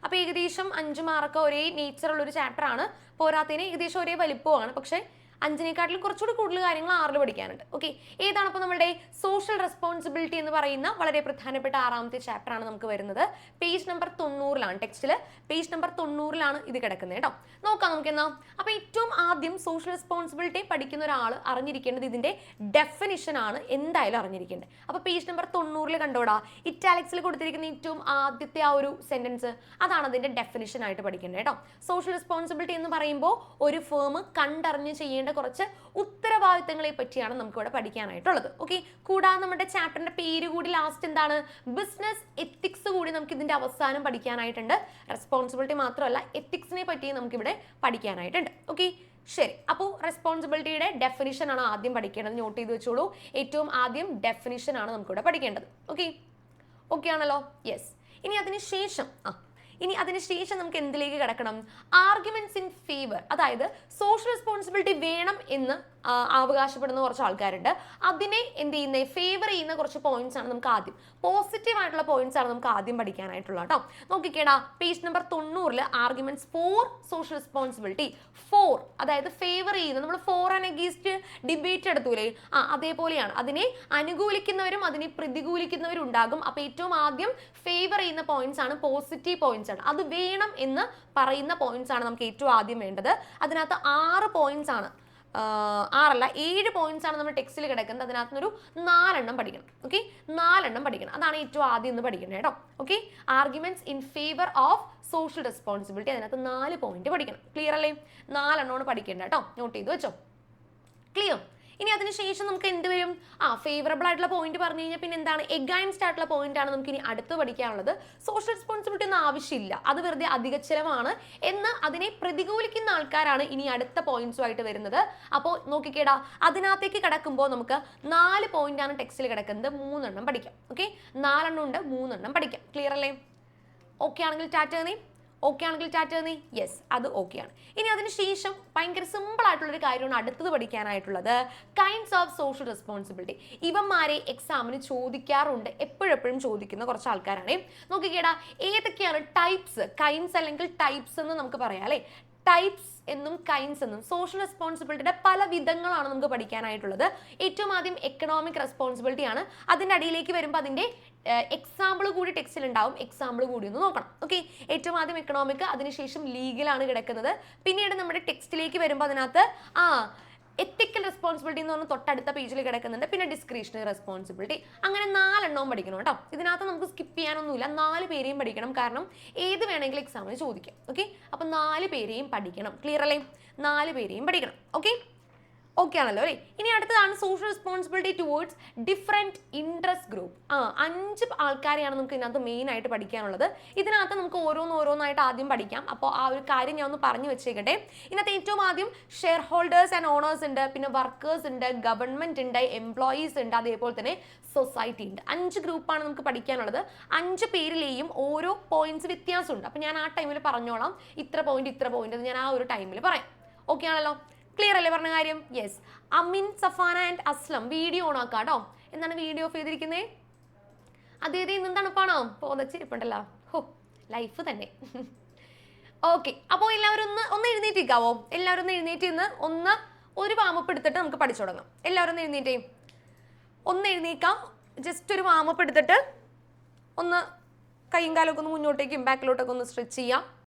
അപ്പോൾ ഏകദേശം 5 മാർക്ക് ഒരേ നേച്ചറുള്ള ഒരു ചാപ്റ്റർ ആണ്. പോരാത്തതിന് ഏകദേശം ഒരേ വലിപ്പമാണ്. പക്ഷേ 5നേക്കാട്ടിലും കുറച്ചുകൂടി കൂടുതൽ കാര്യങ്ങൾ 6 പഠിക്കാനുണ്ട്. ഓക്കെ, ഏതാണ് അപ്പോൾ നമ്മുടെ സോഷ്യൽ റെസ്പോൺസിബിലിറ്റി എന്ന് പറയുന്ന വളരെ പ്രധാനപ്പെട്ട 6ാമത്തെ ചാപ്റ്റർ ആണ് നമുക്ക് വരുന്നത്. പേജ് നമ്പർ 90 ടെക്സ്റ്റിൽ പേജ് നമ്പർ 90 ഇത് കിടക്കുന്നത് കേട്ടോ. നോക്കാം നമുക്ക് എന്നാ. അപ്പോൾ ഏറ്റവും ആദ്യം സോഷ്യൽ റെസ്പോൺസിബിലിറ്റി പഠിക്കുന്ന ഒരാൾ അറിഞ്ഞിരിക്കേണ്ടത് ഇതിന്റെ ഡെഫിനിഷൻ ആണ് എന്തായാലും അറിഞ്ഞിരിക്കേണ്ടത്. അപ്പോൾ പേജ് നമ്പർ 90 കണ്ടോടാ, ഇറ്റാലിക്സിൽ കൊടുത്തിരിക്കുന്ന ഏറ്റവും ആദ്യത്തെ ആ ഒരു സെന്റൻസ് അതാണ് അതിന്റെ ഡെഫിനിഷൻ ആയിട്ട് പഠിക്കേണ്ടത് കേട്ടോ. സോഷ്യൽ റെസ്പോൺസിബിലിറ്റി എന്ന് പറയുമ്പോൾ ഒരു ഫേം കണ്ടറിഞ്ഞ് ചെയ്യേണ്ട കുറച്ച് ഉത്തരവാദിത്തങ്ങളെ പറ്റിയാണ് നമുക്ക് ഇവിടെ പഠിക്കാനായിട്ടുള്ളത്. ഓക്കെ, കൂടാതെ നമ്മുടെ ചാപ്റ്ററിന്റെ പേര് കൂടി ലാസ്റ്റ് എന്താണ്, ബിസിനസ് എത്തിക്സ് കൂടി നമുക്ക് ഇതിന്റെ അവസാനം പഠിക്കാനായിട്ടുണ്ട്. റെസ്പോൺസിബിലിറ്റി മാത്രമല്ല, എത്തിക്സിനെ പറ്റി നമുക്ക് ഇവിടെ പഠിക്കാനായിട്ടുണ്ട്. ഓക്കെ, ശരി. അപ്പോൾ റെസ്പോൺസിബിലിറ്റിയുടെ ഡെഫിനിഷൻ ആണ് ആദ്യം പഠിക്കേണ്ടത്. നോട്ട് ചെയ്ത് വെച്ചോളൂ. ഏറ്റവും ആദ്യം ഡെഫിനിഷൻ ആണ് നമുക്കിവിടെ പഠിക്കേണ്ടത്. ഓക്കെ ആണല്ലോ? യെസ്. ഇനി അതിനുശേഷം നമുക്ക് എന്തിലേക്ക് കിടക്കണം, ആർഗ്യുമെന്റ്സ് ഇൻ ഫേവർ. അതായത് സോഷ്യൽ റെസ്പോൺസിബിലിറ്റി വേണം എന്ന് അവകാശപ്പെടുന്ന കുറച്ച് ആൾക്കാരുണ്ട്. അതിനെ എന്ത് ചെയ്യുന്നത്, ഫേവർ ചെയ്യുന്ന കുറച്ച് പോയിന്റ്സ് ആണ് നമുക്ക് ആദ്യം, പോസിറ്റീവ് ആയിട്ടുള്ള പോയിന്റ്സ് ആണ് നമുക്ക് ആദ്യം പഠിക്കാനായിട്ടുള്ള കേട്ടോ. നോക്കിക്കേടാ, page number 90 arguments for social responsibility. അതായത് ഫേവർ ചെയ്യുന്നത്, നമ്മൾ ഫോർ ആൻഡ് അഗെയിൻസ്റ്റ് ഡിബേറ്റ് എടുത്തൂലേ, അതേപോലെയാണ്. അതിനെ അനുകൂലിക്കുന്നവരും അതിനെ പ്രതികൂലിക്കുന്നവരും ഉണ്ടാകും. അപ്പൊ ഏറ്റവും ആദ്യം ഫേവർ ചെയ്യുന്ന പോയിന്റ്സ് ആണ്, പോസിറ്റീവ് പോയിന്റ്സ് ആണ്, അത് വേണം എന്ന് പറയുന്ന പോയിന്റ്സ് ആണ് നമുക്ക് ഏറ്റവും ആദ്യം വേണ്ടത്. അതിനകത്ത് 6 പോയിന്റ്സ് ആണ്, 7 പോയിന്റ്സ് ആണ് നമ്മൾ ടെക്സ്റ്റിൽ കിടക്കുന്നത്. അതിനകത്ത് ഒരു 4 പഠിക്കണം. ഓക്കെ, 4 പഠിക്കണം. അതാണ് ഏറ്റവും ആദ്യം ഇന്ന് പഠിക്കുന്നത് കേട്ടോ. Okay, arguments in favour of social responsibility, അതിനകത്ത് 4 പോയിന്റ് പഠിക്കണം. ക്ലിയർ അല്ലേ? 4 പഠിക്കേണ്ട കേട്ടോ. നോട്ട് ചെയ്ത് വെച്ചോ. ക്ലിയർ? ഇനി അതിനുശേഷം നമുക്ക് എന്ത് വരും, ഫേവറബിൾ ആയിട്ടുള്ള പോയിന്റ് പറഞ്ഞു കഴിഞ്ഞാൽ പിന്നെ എന്താണ്, എഗൈൻസ്റ്റ് ആയിട്ടുള്ള പോയിന്റ് ആണ് നമുക്ക് ഇനി അടുത്ത് പഠിക്കാനുള്ളത്. സോഷ്യൽ റെസ്പോൺസിബിലിറ്റി ഒന്നും ആവശ്യമില്ല, അത് വെറുതെ അധിക ചെലവാണ് എന്ന് അതിനെ പ്രതികൂലിക്കുന്ന ആൾക്കാരാണ് ഇനി അടുത്ത പോയിന്റ്സുമായിട്ട് വരുന്നത്. അപ്പോൾ നോക്കിക്കേടാ, അതിനകത്തേക്ക് കിടക്കുമ്പോൾ നമുക്ക് 4 പോയിന്റ് ആണ് ടെക്സ്റ്റിൽ കിടക്കുന്നത്. 3 പഠിക്കാം. ഓക്കെ, 4 ഉണ്ട്, 3 പഠിക്കാം. ക്ലിയർ അല്ലേ? ഓക്കെ ആണെങ്കിൽ ടാറ്റ നീ യെസ്, അത് ഓക്കെയാണ്. ഇനി അതിനുശേഷം ഭയങ്കര സിമ്പിൾ ആയിട്ടുള്ളൊരു കാര്യമാണ് അടുത്തത് പഠിക്കാനായിട്ടുള്ളത്, കൈൻഡ്സ് ഓഫ് സോഷ്യൽ റെസ്പോൺസിബിലിറ്റി. ഇവന്മാരെ എക്സാമിന് ചോദിക്കാറുണ്ട്, എപ്പോഴെപ്പോഴും ചോദിക്കുന്ന കുറച്ച് ആൾക്കാരാണ്. നോക്കിക്കേടാ, ഏതൊക്കെയാണ് ടൈപ്സ്, കൈൻഡ്സ് അല്ലെങ്കിൽ ടൈപ്സ് എന്ന് നമുക്ക് പറയാം അല്ലേ. ടൈപ്സ് എന്നും കൈൻഡ്സ് എന്നും സോഷ്യൽ റെസ്പോൺസിബിലിറ്റിയുടെ പല വിധങ്ങളാണ് നമുക്ക് പഠിക്കാനായിട്ടുള്ളത്. ഏറ്റവും ആദ്യം എക്കണോമിക് റെസ്പോൺസിബിലിറ്റി ആണ്. അതിൻ്റെ അടിയിലേക്ക് വരുമ്പോൾ അതിൻ്റെ എക്സാമ്പിൾ കൂടി ടെക്സ്റ്റിൽ ഉണ്ടാവും, എക്സാമ്പിൾ കൂടി ഒന്ന് നോക്കണം. ഓക്കെ, ഏറ്റവും ആദ്യം എക്കണോമിക്, അതിനുശേഷം ലീഗലാണ് കിടക്കുന്നത്. പിന്നീട് നമ്മുടെ ടെക്സ്റ്റിലേക്ക് വരുമ്പോൾ അതിനകത്ത് എത്തിക്കൽ റെസ്പോൺസിബിലിറ്റി എന്ന് പറഞ്ഞാൽ തൊട്ടടുത്ത പേജിൽ കിടക്കുന്നുണ്ട്. പിന്നെ ഡിസ്ക്രിഷണറി റെസ്പോൺസിബിലിറ്റി. അങ്ങനെ 4 പഠിക്കണം കേട്ടോ. ഇതിനകത്ത് നമുക്ക് സ്കിപ്പ് ചെയ്യാനൊന്നുമില്ല, 4 പേരെയും പഠിക്കണം. കാരണം ഏത് വേണമെങ്കിലും എക്സാമിന് ചോദിക്കാം. ഓക്കെ, അപ്പൊ 4 പേരെയും പഠിക്കണം. ക്ലിയർ അല്ലേ? 4 പേരെയും പഠിക്കണം. ഓക്കെ ആണല്ലോ അല്ലേ? ഇനി അടുത്തതാണ് social responsibility towards different interest group. 5 ആൾക്കാരെയാണ് നമുക്ക് ഇതിനകത്ത് മെയിൻ ആയിട്ട് പഠിക്കാനുള്ളത്. ഇതിനകത്ത് നമുക്ക് ഓരോന്നായിട്ട് ആദ്യം പഠിക്കാം. അപ്പോൾ ആ ഒരു കാര്യം ഞാൻ ഒന്ന് പറഞ്ഞു വെച്ചേക്കട്ടെ. ഇതിനകത്ത് ഏറ്റവും ആദ്യം ഷെയർ ഹോൾഡേഴ്സ് ആൻഡ് ഓണേഴ്സ് ഉണ്ട്, പിന്നെ വർക്കേഴ്സ് ഉണ്ട്, ഗവൺമെന്റ് ഉണ്ട്, എംപ്ലോയീസ് ഉണ്ട്, അതേപോലെ തന്നെ സൊസൈറ്റി ഉണ്ട്. 5 ഗ്രൂപ്പാണ് നമുക്ക് പഠിക്കാനുള്ളത്. 5 പേരിലെയും ഓരോ പോയിന്റ്സ് വ്യത്യാസമുണ്ട്. അപ്പം ഞാൻ ആ ടൈമിൽ പറഞ്ഞോളാം, ഇത്ര പോയിന്റ് ഞാൻ ആ ഒരു ടൈമിൽ പറയാം. ഓക്കെ ആണല്ലോ? ക്ലിയർ അല്ലേ പറഞ്ഞ കാര്യം? Yes. Amin, Safana and Aslam video on ആക്കാം കേട്ടോ. എന്താണ് വീഡിയോ ഓഫ് ചെയ്തിരിക്കുന്നത്? അതേ ഇന്നും തണുപ്പാണോ? പോതച്ചിരിപ്പുണ്ടല്ലോ. ലൈഫ് തന്നെ. ഓക്കെ, അപ്പോൾ എല്ലാവരും ഒന്ന് എഴുന്നേറ്റിരിക്കാവോ? എല്ലാവരും ഒന്ന് എഴുന്നേറ്റ് നിന്ന് ഒരു വാമപ്പ് എടുത്തിട്ട് നമുക്ക് പഠിച്ചു തുടങ്ങാം. എല്ലാവരും ഒന്ന് എഴുന്നേറ്റേ, ഒന്ന് എഴുന്നേക്കാം. ജസ്റ്റ് ഒരു വാമപ്പ് എടുത്തിട്ട് ഒന്ന് കൈയും കാലൊക്കെ ഒന്ന് മുന്നോട്ടേക്കും ബാക്കിലോട്ടൊക്കെ ഒന്ന് സ്ട്രെച്ച് ചെയ്യാം.